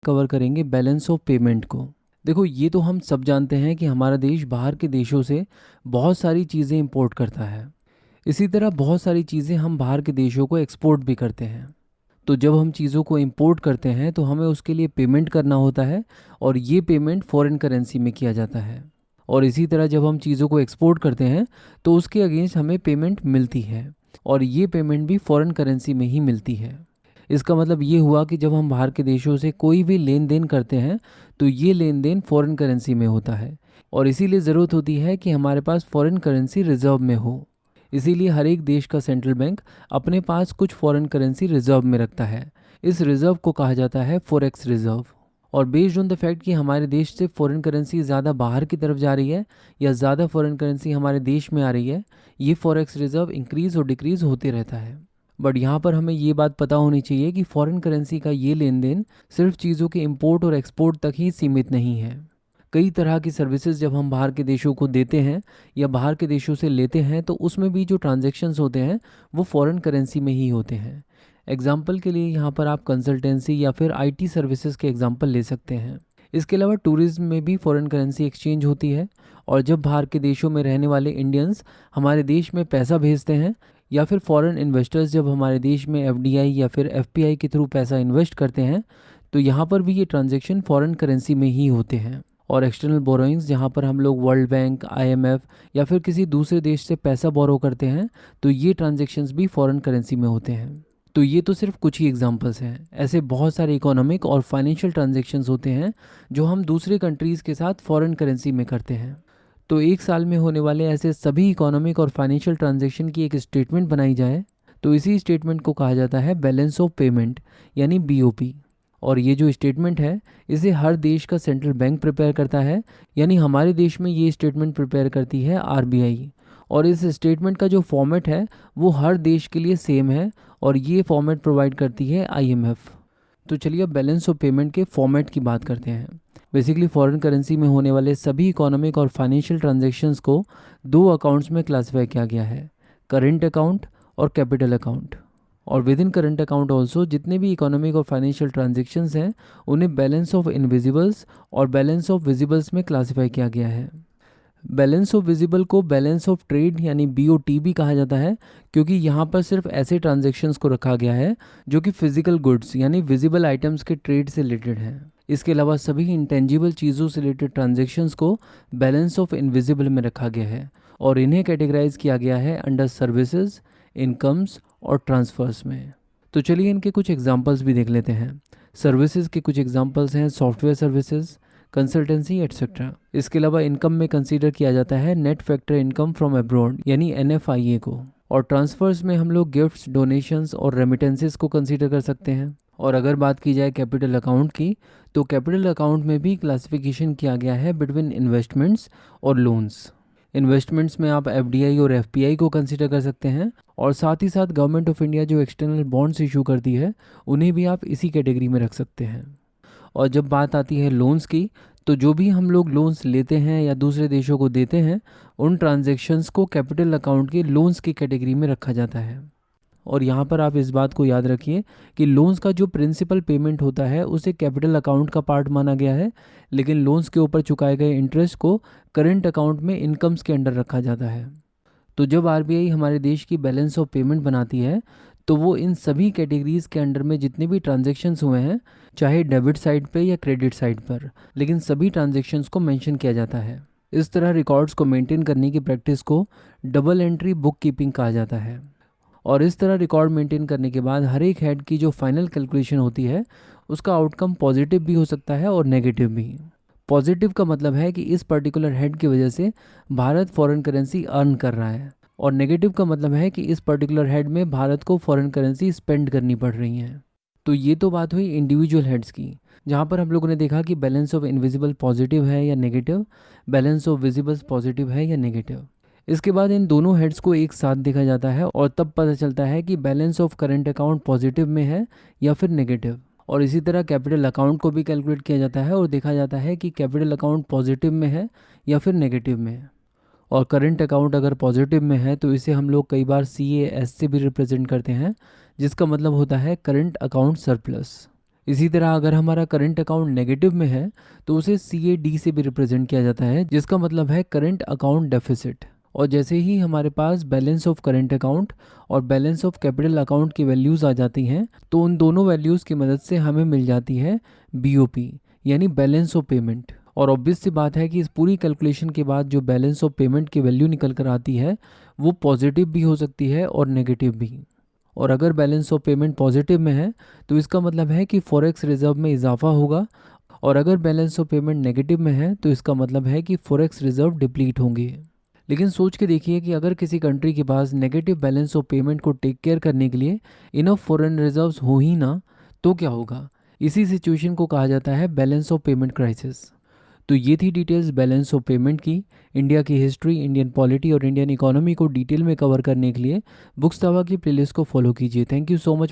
Cover करेंगे balance of payment को। देखो, ये तो हम सब जानते हैं कि हमारा देश बाहर के देशों से बहुत सारी चीज़ें इंपोर्ट करता है। इसी तरह बहुत सारी चीज़ें हम बाहर के देशों को एक्सपोर्ट भी करते हैं। तो जब हम चीज़ों को इंपोर्ट करते हैं तो हमें उसके लिए पेमेंट करना होता है, और ये पेमेंट फॉरेन करेंसी में किया जाता है। और इसी तरह जब हम चीज़ों को एक्सपोर्ट करते हैं तो उसके अगेंस्ट हमें पेमेंट मिलती है, और ये पेमेंट भी फॉरेन करेंसी में ही मिलती है। इसका मतलब ये हुआ कि जब हम बाहर के देशों से कोई भी लेन देन करते हैं तो ये लेन देन फॉरेन करेंसी में होता है, और इसीलिए ज़रूरत होती है कि हमारे पास फॉरेन करेंसी रिजर्व में हो। इसीलिए हर एक देश का सेंट्रल बैंक अपने पास कुछ फॉरेन करेंसी रिजर्व में रखता है। इस रिजर्व को कहा जाता है फॉरेक्स रिजर्व। और बेस्ड ऑन द फैक्ट कि हमारे देश से फॉरेन करेंसी ज़्यादा बाहर की तरफ जा रही है या ज़्यादा फॉरेन करेंसी हमारे देश में आ रही है, ये फॉरेक्स रिजर्व इंक्रीज़ और डिक्रीज़ होते रहता है। बट यहाँ पर हमें ये बात पता होनी चाहिए कि फॉरेन करेंसी का ये लेन देन सिर्फ चीज़ों के इंपोर्ट और एक्सपोर्ट तक ही सीमित नहीं है। कई तरह की सर्विसेज जब हम बाहर के देशों को देते हैं या बाहर के देशों से लेते हैं तो उसमें भी जो ट्रांजैक्शंस होते हैं वो फॉरेन करेंसी में ही होते हैं। एग्जाम्पल के लिए यहाँ पर आप कंसल्टेंसी या फिर आईटी सर्विसेज के एग्जाम्पल ले सकते हैं। इसके अलावा टूरिज्म में भी फॉरेन करेंसी एक्सचेंज होती है, और जब बाहर के देशों में रहने वाले इंडियंस हमारे देश में पैसा भेजते हैं, या फिर फॉरेन इन्वेस्टर्स जब हमारे देश में एफडीआई या फिर एफपीआई के थ्रू पैसा इन्वेस्ट करते हैं, तो यहाँ पर भी ये ट्रांजैक्शन फॉरेन करेंसी में ही होते हैं। और एक्सटर्नल बोरोइंग्स, जहाँ पर हम लोग वर्ल्ड बैंक, आईएमएफ या फिर किसी दूसरे देश से पैसा बोरो करते हैं, तो ये ट्रांजैक्शंस भी फॉरेन करेंसी में होते हैं। तो ये तो सिर्फ कुछ ही एग्जांपल्स हैं। ऐसे बहुत सारे इकोनॉमिक और फाइनेंशियल ट्रांजैक्शंस होते हैं जो हम दूसरे कंट्रीज़ के साथ फॉरेन करेंसी में करते हैं। तो एक साल में होने वाले ऐसे सभी इकोनॉमिक और फाइनेंशियल ट्रांजैक्शन की एक स्टेटमेंट बनाई जाए, तो इसी स्टेटमेंट को कहा जाता है बैलेंस ऑफ पेमेंट, यानी बीओपी। और ये जो स्टेटमेंट है, इसे हर देश का सेंट्रल बैंक प्रिपेयर करता है, यानी हमारे देश में ये स्टेटमेंट प्रिपेयर करती है आरबीआई। और इस स्टेटमेंट का जो फॉर्मेट है वो हर देश के लिए सेम है, और ये फॉर्मेट प्रोवाइड करती है आईएमएफ। तो चलिए अब बैलेंस ऑफ पेमेंट के फॉर्मेट की बात करते हैं। बेसिकली फॉरेन करेंसी में होने वाले सभी इकोनॉमिक और फाइनेंशियल ट्रांजैक्शंस को दो अकाउंट्स में क्लासिफाई किया गया है, करेंट अकाउंट और कैपिटल अकाउंट। और with in current account also जितने भी इकोनॉमिक और फाइनेंशियल ट्रांजैक्शंस हैं उन्हें बैलेंस ऑफ इनविजिबल्स और बैलेंस ऑफ विजिबल्स में क्लासिफाई किया गया है। बैलेंस ऑफ विजिबल को बैलेंस ऑफ ट्रेड यानी बीओटी भी कहा जाता है, क्योंकि यहाँ पर सिर्फ ऐसे ट्रांजैक्शंस को रखा गया है जो कि फिजिकल गुड्स यानी विजिबल आइटम्स के ट्रेड से रिलेटेड हैं। इसके अलावा सभी इंटेंजिबल चीज़ों से रिलेटेड ट्रांजैक्शंस को बैलेंस ऑफ इनविजिबल में रखा गया है, और इन्हें कैटेगराइज किया गया है अंडर सर्विसेज, इनकम्स और ट्रांसफर्स में। तो चलिए इनके कुछ एग्जांपल्स भी देख लेते हैं। सर्विसेज के कुछ एग्जांपल्स हैं सॉफ्टवेयर सर्विसेज, कंसल्टेंसी एट्सेट्रा। इसके अलावा इनकम में कंसीडर किया जाता है net factor income from abroad यानी एनएफआईए को। और ट्रांसफर्स में हम लोग गिफ्ट्स, डोनेशंस और रेमिटेंसेस को कंसीडर कर सकते हैं। और अगर बात की जाए कैपिटल अकाउंट की, तो कैपिटल अकाउंट में भी क्लासिफिकेशन किया गया है बिटवीन इन्वेस्टमेंट्स और लोन्स। इन्वेस्टमेंट्स में आप एफडीआई और एफपीआई को कंसीडर कर सकते हैं, और साथ ही साथ गवर्नमेंट ऑफ इंडिया जो एक्सटर्नल बॉन्ड्स इशू करती है उन्हें भी आप इसी कैटेगरी में रख सकते हैं। और जब बात आती है लोन्स की, तो जो भी हम लोग लोन्स लेते हैं या दूसरे देशों को देते हैं उन ट्रांजैक्शंस को कैपिटल अकाउंट के लोन्स की कैटेगरी में रखा जाता है। और यहाँ पर आप इस बात को याद रखिए कि लोन्स का जो प्रिंसिपल पेमेंट होता है उसे कैपिटल अकाउंट का पार्ट माना गया है, लेकिन लोन्स के ऊपर चुकाए गए इंटरेस्ट को करंट अकाउंट में इनकम्स के अंडर रखा जाता है। तो जब आरबीआई हमारे देश की बैलेंस ऑफ पेमेंट बनाती है तो वो इन सभी कैटेगरीज के अंडर में जितने भी ट्रांजैक्शंस हुए हैं, चाहे डेबिट साइड पे या क्रेडिट साइड पर, लेकिन सभी ट्रांजैक्शंस को मेंशन किया जाता है। इस तरह रिकॉर्ड्स को मेंटेन करने की प्रैक्टिस को डबल एंट्री बुक कीपिंग कहा जाता है। और इस तरह रिकॉर्ड मेंटेन करने के बाद हर एक हेड की जो फाइनल कैलकुलेशन होती है उसका आउटकम पॉजिटिव भी हो सकता है और नेगेटिव भी। पॉजिटिव का मतलब है कि इस पर्टिकुलर हेड की वजह से भारत फॉरेन करेंसी अर्न कर रहा है, और नेगेटिव का मतलब है कि इस पर्टिकुलर हेड में भारत को फॉरेन करेंसी स्पेंड करनी पड़ रही है। तो ये तो बात हुई इंडिविजुअल हेड्स की, जहाँ पर हम लोगों ने देखा कि बैलेंस ऑफ इनविजिबल पॉजिटिव है या नेगेटिव, बैलेंस ऑफ विजिबल्स पॉजिटिव है या नेगेटिव। इसके बाद इन दोनों हेड्स को एक साथ देखा जाता है और तब पता चलता है कि balance of current account positive में है या फिर नेगेटिव। और इसी तरह कैपिटल अकाउंट को भी कैलकुलेट किया जाता है और देखा जाता है कि कैपिटल अकाउंट पॉजिटिव में है या फिर नेगेटिव में है। और करंट अकाउंट अगर पॉजिटिव में है तो इसे हम लोग कई बार CAS से भी रिप्रेजेंट करते हैं, जिसका मतलब होता है करंट अकाउंट सरप्लस। इसी तरह अगर हमारा करंट अकाउंट नेगेटिव में है तो उसे CAD से भी रिप्रेजेंट किया जाता है, जिसका मतलब है करंट अकाउंट डेफिसिट। और जैसे ही हमारे पास बैलेंस ऑफ करंट अकाउंट और बैलेंस ऑफ कैपिटल अकाउंट की वैल्यूज़ आ जाती हैं तो उन दोनों वैल्यूज़ की मदद से हमें मिल जाती है BOP, यानी बैलेंस ऑफ पेमेंट। और ऑब्वियस सी बात है कि इस पूरी कैलकुलेशन के बाद जो बैलेंस ऑफ पेमेंट की वैल्यू निकल कर आती है वो पॉजिटिव भी हो सकती है और नेगेटिव भी। और अगर बैलेंस ऑफ पेमेंट पॉजिटिव में है तो इसका मतलब है कि फॉरेक्स रिजर्व में इजाफा होगा, और अगर बैलेंस ऑफ पेमेंट नेगेटिव में है तो इसका मतलब है कि फॉरेक्स रिजर्व डिप्लीट होंगे। लेकिन सोच के देखिए कि अगर किसी कंट्री के पास नेगेटिव बैलेंस ऑफ पेमेंट को टेक केयर करने के लिए इनफ फॉरेन रिजर्व्स हो ही ना, तो क्या होगा। इसी सिचुएशन को कहा जाता है बैलेंस ऑफ पेमेंट क्राइसिस। तो ये थी डिटेल्स बैलेंस ऑफ पेमेंट की। इंडिया की हिस्ट्री, इंडियन पॉलिटी और इंडियन इकोनॉमी को डिटेल में कवर करने के लिए बुक्स दावा की प्लेलिस्ट को फॉलो कीजिए। Thank you so much.